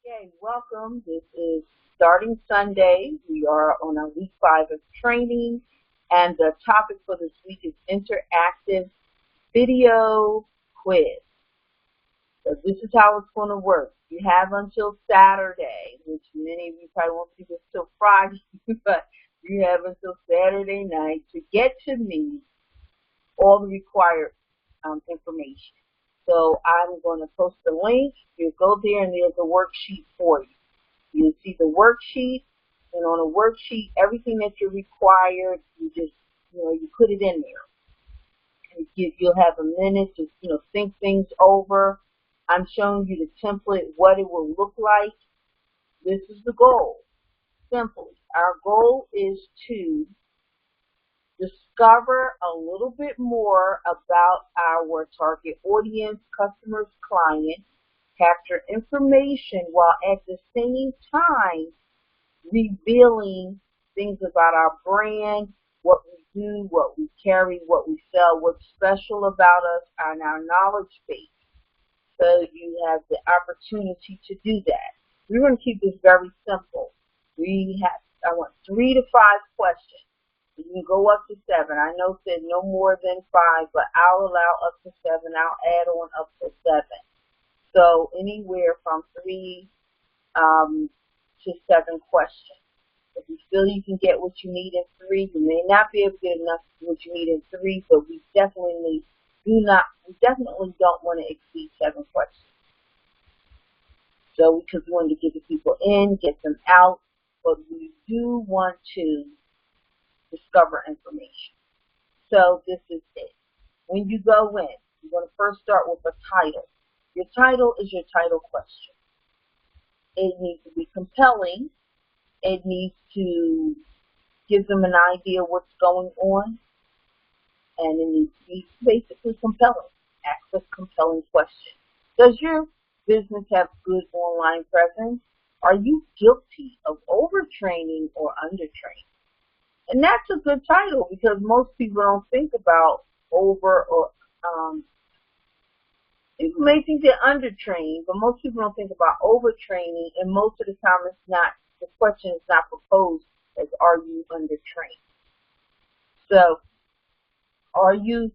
Okay, welcome. This is starting Sunday. We are on our week 5 of training, and the topic for this week is interactive video quiz. So this is how it's going to work. You have until Saturday, which many of you probably won't see this till Friday, but you have until Saturday night to get to me all the required information. So I'm going to post the link. You go there and there's a worksheet for you. You see the worksheet, and on a worksheet, everything that you're required, you put it in there. And you'll have a minute to, think things over. I'm showing you the template, what it will look like. This is the goal. Simply, our goal is to discover a little bit more about our target audience, customers, clients, capture information while at the same time revealing things about our brand, what we do, what we carry, what we sell, what's special about us, and our knowledge base. So you have the opportunity to do that. We're going to keep this very simple. I want 3 to 5 questions. You can go up to 7. I know it said no more than 5, but I'll allow up to 7. I'll add on up to 7. So anywhere from 3 to 7 questions. If you feel you can get what you need in 3, you may not be able to get enough what you need in 3, but we definitely don't want to exceed 7 questions. So because we want to get the people in, get them out, but we do want to discover information. So this is it. When you go in, you're going to first start with a title. Your title is your title question. It needs to be compelling. It needs to give them an idea of what's going on. And it needs to be basically compelling. Ask a compelling question. Does your business have good online presence? Are you guilty of overtraining or undertraining? And that's a good title because most people don't think about people may think they're undertrained, but most people don't think about overtraining, and most of the time the question is not proposed as are you undertrained. So are you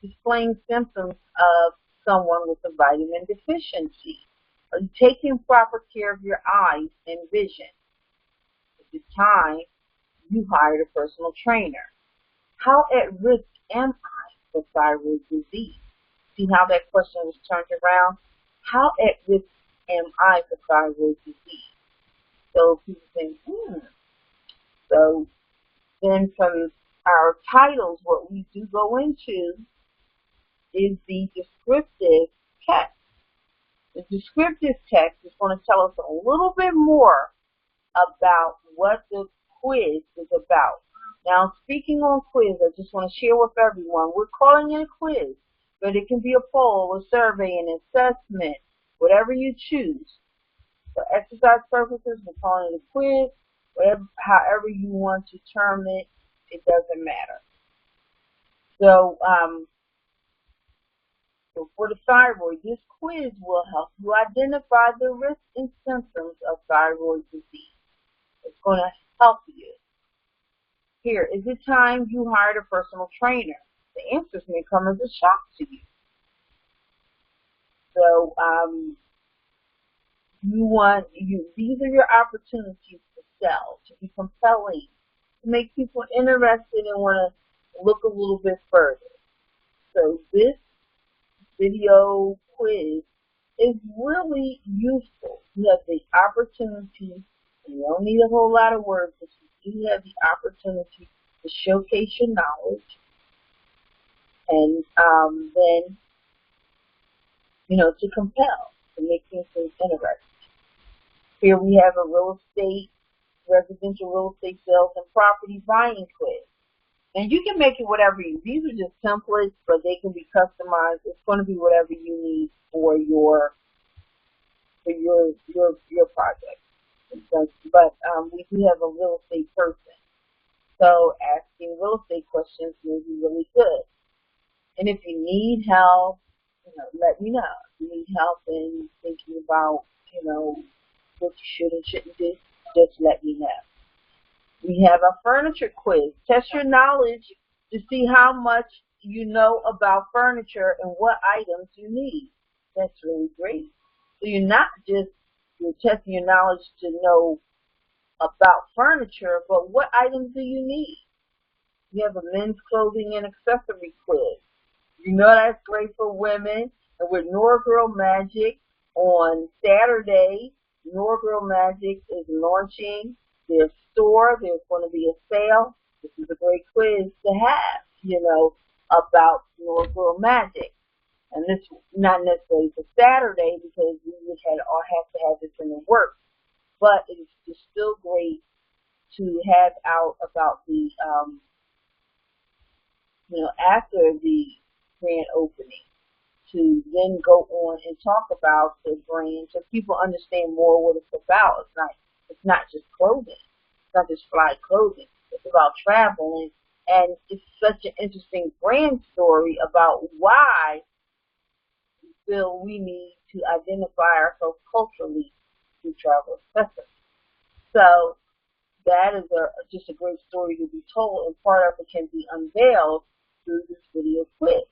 displaying symptoms of someone with a vitamin deficiency? Are you taking proper care of your eyes and vision? At the time you hired a personal trainer. How at risk am I for thyroid disease? See how that question was turned around? How at risk am I for thyroid disease? So people think, So then from our titles, what we do go into is the descriptive text. The descriptive text is going to tell us a little bit more about what the quiz is about. Now, speaking on quiz, I just want to share with everyone, we're calling it a quiz, but it can be a poll, a survey, an assessment, whatever you choose. For exercise purposes, we're calling it a quiz. However you want to term it, it doesn't matter. So for the thyroid, this quiz will help you identify the risks and symptoms of thyroid disease. It's going to help you. Here, is it time you hired a personal trainer? The answers may come as a shock to you. So these are your opportunities to sell, to be compelling, to make people interested and want to look a little bit further. So this video quiz is really useful. You have the opportunity, and you don't need a whole lot of words, but you do have the opportunity to showcase your knowledge and then, to compel, to make things interesting. Here we have a residential real estate sales and property buying quiz. And you can make it whatever these are just templates, but they can be customized. It's going to be whatever you need for your project. But we do have a real estate person. So asking real estate questions may be really good. And if you need help, let me know. If you need help in thinking about, what you should and shouldn't do, just let me know. We have a furniture quiz. Test your knowledge to see how much you know about furniture and what items you need. That's really great. So you're testing your knowledge to know about furniture, but what items do you need? We have a men's clothing and accessory quiz. You know that's great for women. And with Nora Girl Magic on Saturday, Nora Girl Magic is launching their store. There's going to be a sale. This is a great quiz to have, about Nora Girl Magic. And this not necessarily for Saturday because we would all have to have this in the works. But it's just still great to have out about the, after the grand opening, to then go on and talk about the brand so people understand more what it's about. It's not just clothing. It's not just fly clothing. It's about traveling. And it's such an interesting brand story about why we feel we need to identify ourselves culturally through travel accessories. So that is just a great story to be told, and part of it can be unveiled through this video quiz.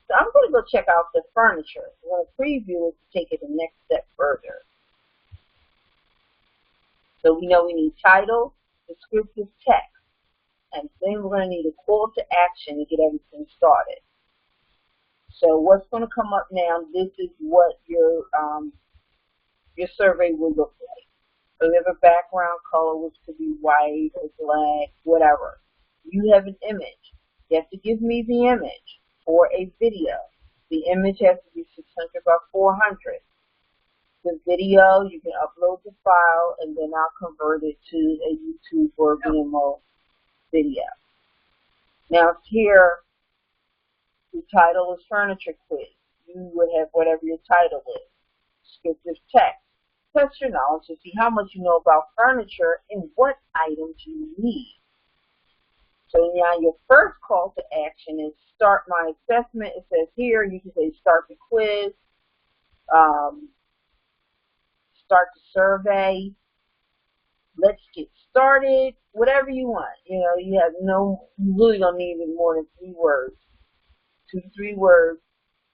So I'm going to go check out the furniture. I'm going to preview it to take it the next step further. So we know we need title, descriptive text, and then we're going to need a call to action to get everything started. So what's going to come up now, this is what your survey will look like. So you have a background color, which could be white or black, whatever. You have an image. You have to give me the image for a video. The image has to be 600 by 400. The video, you can upload the file, and then I'll convert it to a YouTube or Vimeo video. Now here, the title is Furniture Quiz. You would have whatever your title is. Descriptive text. Test your knowledge to see how much you know about furniture and what items you need. So now your first call to action is start my assessment. It says here, you can say start the quiz, start the survey, let's get started, whatever you want. You really don't need more than 3 words, 2 to 3 words,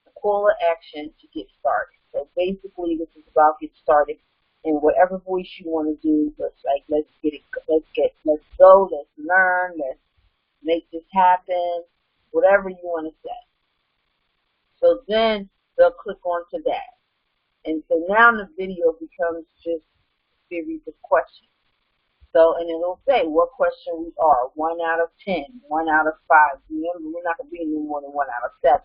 a call to action to get started. So basically this is about get started in whatever voice you want to do. Let's go, let's learn, let's make this happen, whatever you want to say. So then they'll click onto that. And so now the video becomes just a series of questions. So, and it'll say what question we are, 1 out of 10, 1 out of 5. Remember, we're not going to be any more than 1 out of 7.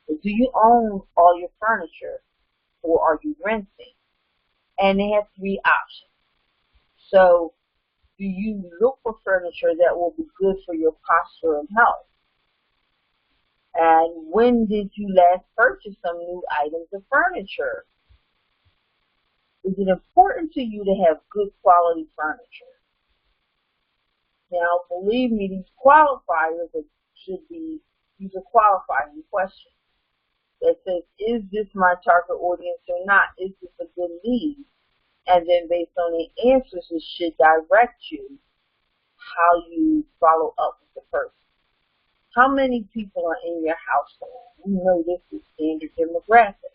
But do you own all your furniture, or are you renting? And they have 3 options. So, do you look for furniture that will be good for your posture and health? And when did you last purchase some new items of furniture? Is it important to you to have good quality furniture? Now, believe me, these qualifiers these are qualifying questions. That says, is this my target audience or not? Is this a good lead? And then based on the answers, it should direct you how you follow up with the person. How many people are in your household? You know this is standard demographic.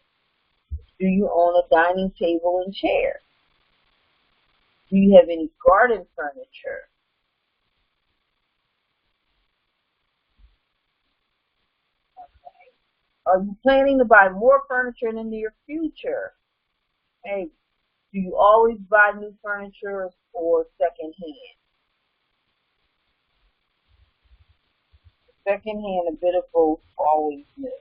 Do you own a dining table and chair? Do you have any garden furniture? Are you planning to buy more furniture in the near future? Hey, do you always buy new furniture or secondhand? Secondhand, a bit of both, always new.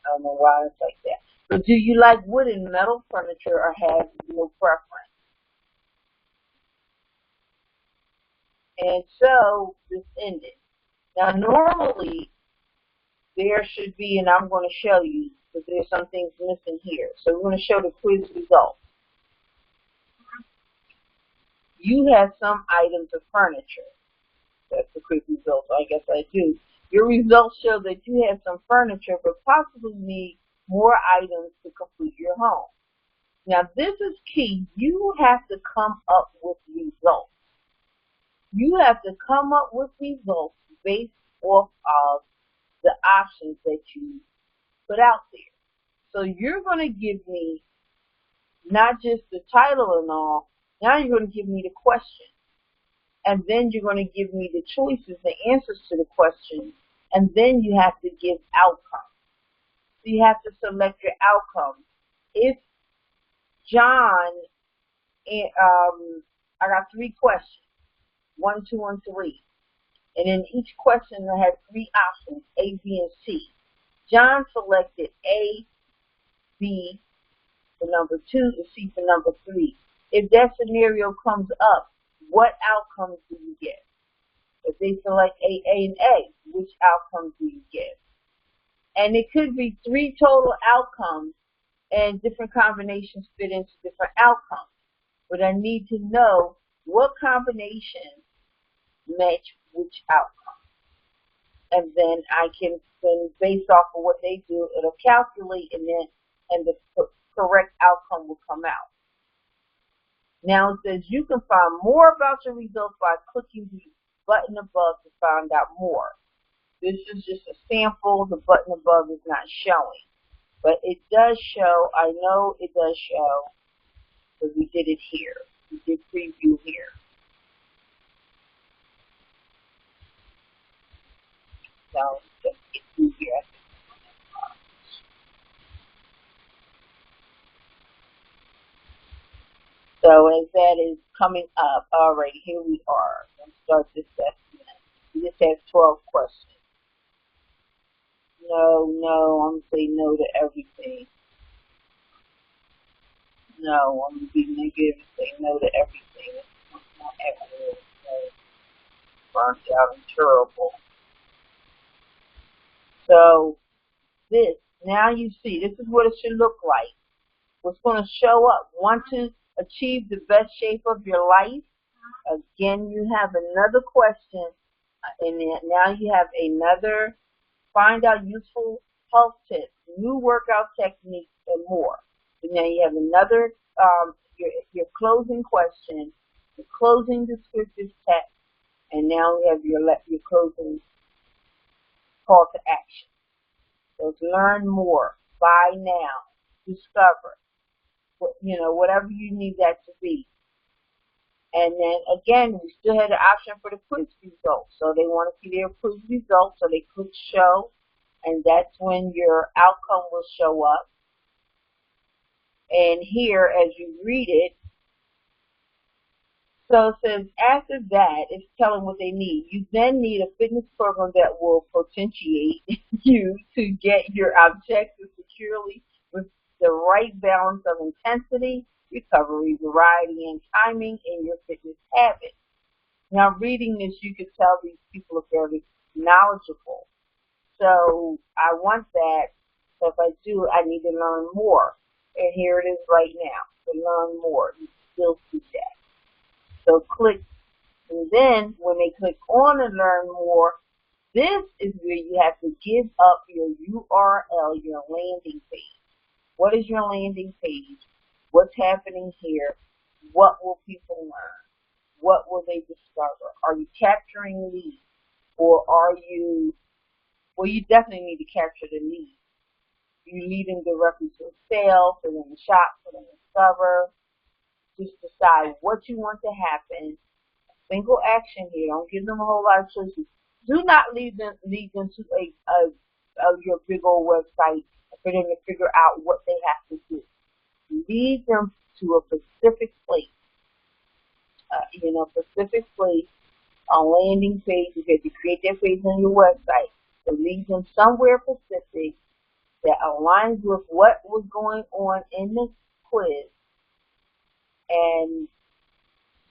I don't know why it's like that. But do you like wood and metal furniture or have no preference? And so this ended. Now normally there should be, and I'm going to show you, because there's some things missing here. So we're going to show the quiz results. You have some items of furniture. That's the quiz results. I guess I do. Your results show that you have some furniture, but possibly need more items to complete your home. Now this is key. You have to come up with results. You have to come up with results based off of the options that you put out there. So you're going to give me not just the title and all, now you're going to give me the question. And then you're going to give me the choices, the answers to the question, and then you have to give outcomes. So you have to select your outcomes. If John, I got 3 questions, 1, 2, and 3. And in each question I have 3 options, A, B, and C. John selected A, B for number 2, and C for number 3. If that scenario comes up, what outcomes do you get? If they select A, and A, which outcomes do you get? And it could be 3 total outcomes, and different combinations fit into different outcomes. But I need to know what combinations match which outcome. And then I can, based off of what they do, it'll calculate, and the correct outcome will come out. Now it says you can find more about your results by clicking the button above to find out more. This is just a sample. The button above is not showing. But it does show, I know it does show, because we did it here. We did preview here. So just get through here. So as that is coming up, alright, here we are. Let's start this assessment. This has 12 questions. No, I'm going to say no to everything. No, I'm going to be negative and say no to everything. Not everything. Burnt out and terrible. So this, now you see, this is what it should look like. What's going to show up? Want to achieve the best shape of your life? Again, you have another question, and now you have another, find out useful health tips, new workout techniques, and more. So now you have another, your closing question, the closing descriptive text, and now we have your closing call to action. So it's learn more, buy now, discover, whatever you need that to be. And then again, we still had an option for the quiz results. So they want to see their quiz results, so they click show, and that's when your outcome will show up. And here, as you read it, so it says after that, it's telling what they need. You then need a fitness program that will potentiate you to get your objectives securely with the right balance of intensity, recovery, variety, and timing in your fitness habits. Now, reading this, you can tell these people are very knowledgeable. So I want that. So if I do, I need to learn more. And here it is right now, to learn more. You still see that. So click, and then when they click on and learn more, this is where you have to give up your URL, your landing page. What is your landing page? What's happening here? What will people learn? What will they discover? Are you capturing leads? Or are you, well, you definitely need to capture the leads. You're leading directly to a sale, for them to shop, for them to discover. Just decide what you want to happen. Single action here. Don't give them a whole lot of choices. Do not lead them to your big old website for them to figure out what they have to do. Lead them to a specific place. Specific place, a landing page. You have to create that page on your website. So lead them somewhere specific that aligns with what was going on in this quiz, and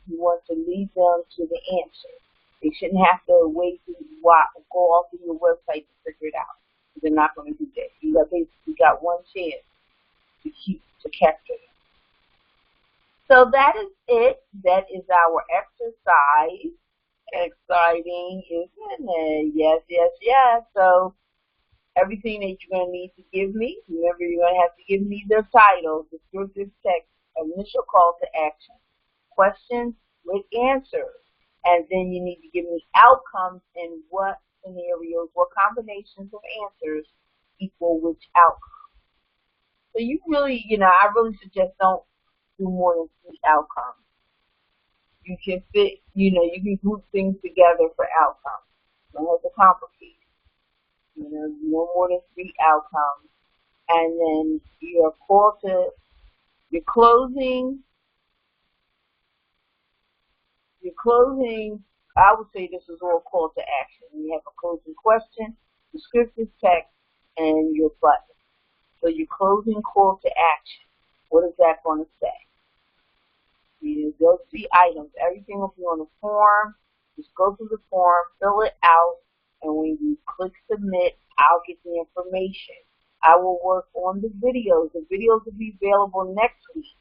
you want to lead them to the answer. They shouldn't have to wait to go off of your website to figure it out. They're not going to do that. You basically got one chance to capture them. So that is it. That is our exercise. Exciting, isn't it? Yes. So Everything that you're going to need to give me, remember you're going to have to give me the title, descriptive text, initial call to action, questions with answers, and then you need to give me outcomes and what scenarios, what combinations of answers equal which outcome. So you really, I really suggest don't do more than 3 outcomes. You can fit, you can group things together for outcomes. Don't have to complicate it. No more than 3 outcomes. And then your call to, your closing, I would say this is all call to action. You have a closing question, descriptive text, and your button. So your closing call to action, what is that going to say? Those 3 items, everything will be on the form. Just go through the form, fill it out, and when you click submit, I'll get the information. I will work on the videos. The videos will be available next week.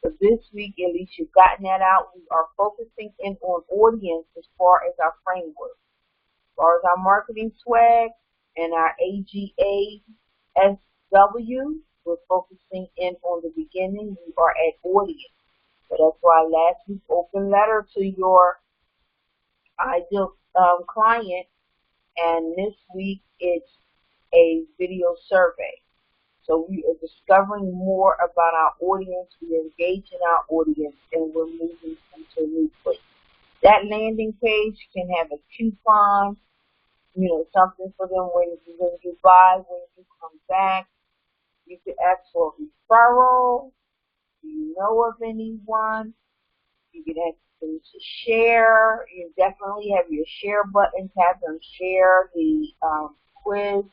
So this week, at least you've gotten that out. We are focusing in on audience as far as our framework. As far as our marketing swag and our AGA SW, we're focusing in on the beginning. We are at audience. So that's why last week open letter to your ideal client, and this week it's a video survey. So we are discovering more about our audience, we are engaging our audience, and we're moving into a new place. That landing page can have a coupon, something for them when you buy, when you come back. You can ask for a referral. Do you know of anyone? You can ask them to share. You definitely have your share buttons, have them share the quiz.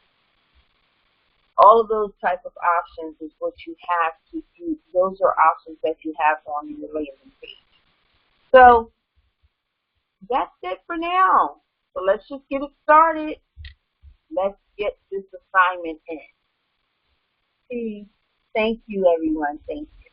All of those type of options is what you have to do. Those are options that you have on your landing page. So that's it for now. So let's just get it started. Let's get this assignment in. Peace. Thank you, everyone. Thank you.